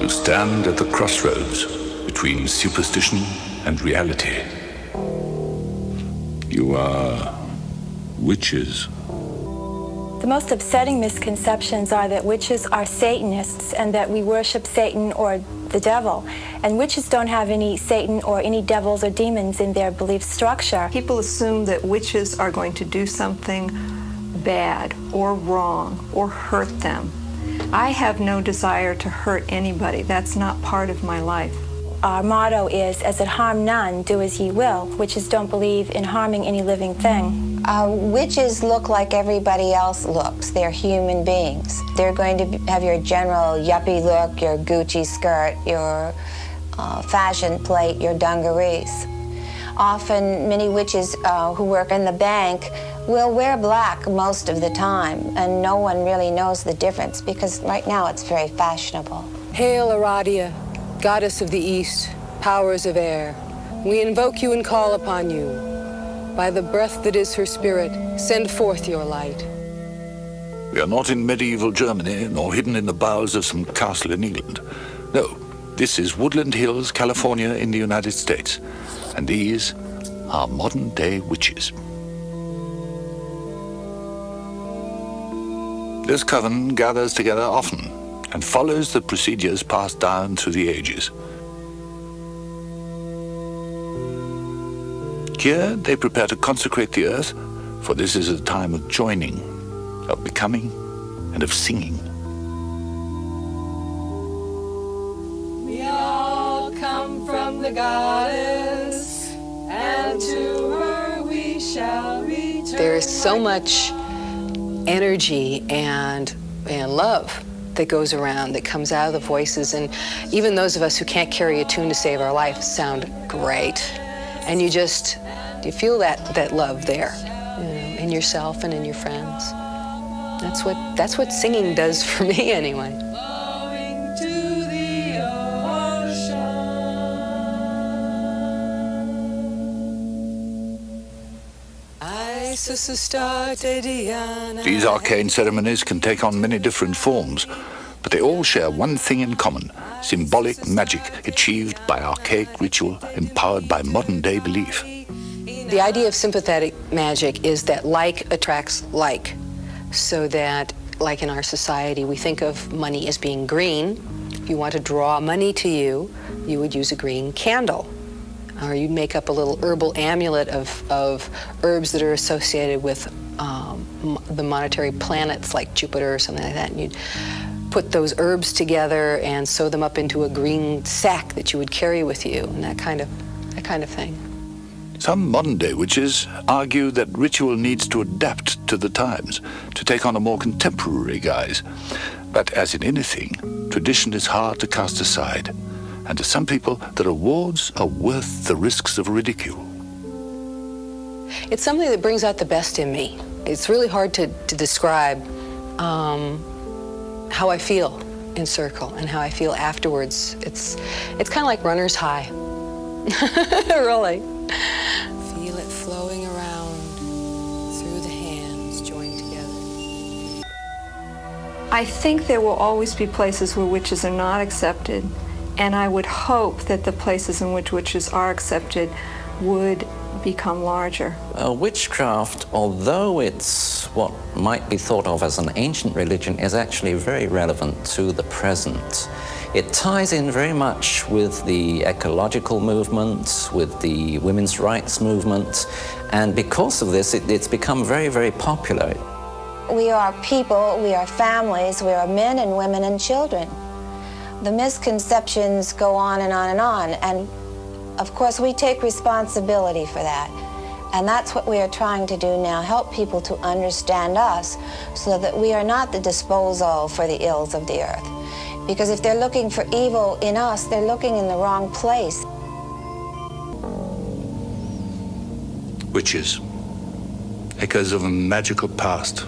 You stand at the crossroads between superstition and reality. You are witches. The most upsetting misconceptions are that witches are Satanists and that we worship Satan or the devil. And witches don't have any Satan or any devils or demons in their belief structure. People assume that witches are going to do something bad or wrong or hurt them. I have no desire to hurt anybody. That's not part of my life. Our motto is, as it harm none, do as ye will. Witches don't believe in harming any living thing. Witches look like everybody else looks. They're human beings. They're going to have your general yuppie look, your Gucci skirt, your fashion plate, your dungarees. Often, many witches who work in the bank will wear black most of the time, and no one really knows the difference because right now it's very fashionable. Hail, Aradia, goddess of the east, powers of air. We invoke you and call upon you. By the breath that is her spirit, send forth your light. We are not in medieval Germany, nor hidden in the bowels of some castle in England. No, this is Woodland Hills, California, in the United States. And these are modern-day witches. This coven gathers together often and follows the procedures passed down through the ages. Here they prepare to consecrate the earth, for this is a time of joining, of becoming, and of singing. We all come from the goddess, and to her we shall return. There is so much energy and love that goes around, that comes out of the voices, and even those of us who can't carry a tune to save our life sound great. And you feel that love there, in yourself and in your friends. That's what singing does for me anyway. Flowing to the ocean. These arcane ceremonies can take on many different forms, but they all share one thing in common: symbolic magic achieved by archaic ritual empowered by modern-day belief. The idea of sympathetic magic is that like attracts like, so that, like in our society, we think of money as being green. If you want to draw money to you, you would use a green candle. Or you'd make up a little herbal amulet of herbs that are associated with the monetary planets like Jupiter or something like that. And you'd put those herbs together and sew them up into a green sack that you would carry with you, and that kind of thing. Some modern-day witches argue that ritual needs to adapt to the times, to take on a more contemporary guise. But as in anything, tradition is hard to cast aside. And to some people, the rewards are worth the risks of ridicule. It's something that brings out the best in me. It's really hard to describe how I feel in circle and how I feel afterwards. It's kind of like runner's high, really. Feel it flowing around through the hands joined together. I think there will always be places where witches are not accepted, and I would hope that the places in which witches are accepted would become larger. Witchcraft, although it's what might be thought of as an ancient religion, is actually very relevant to the present. It ties in very much with the ecological movement, with the women's rights movement, and because of this, it's become very, very popular. We are people, we are families, we are men and women and children. The misconceptions go on and on and on, and of course we take responsibility for that. And that's what we are trying to do now, help people to understand us so that we are not the disposal for the ills of the earth. Because if they're looking for evil in us, they're looking in the wrong place. Witches, echoes of a magical past.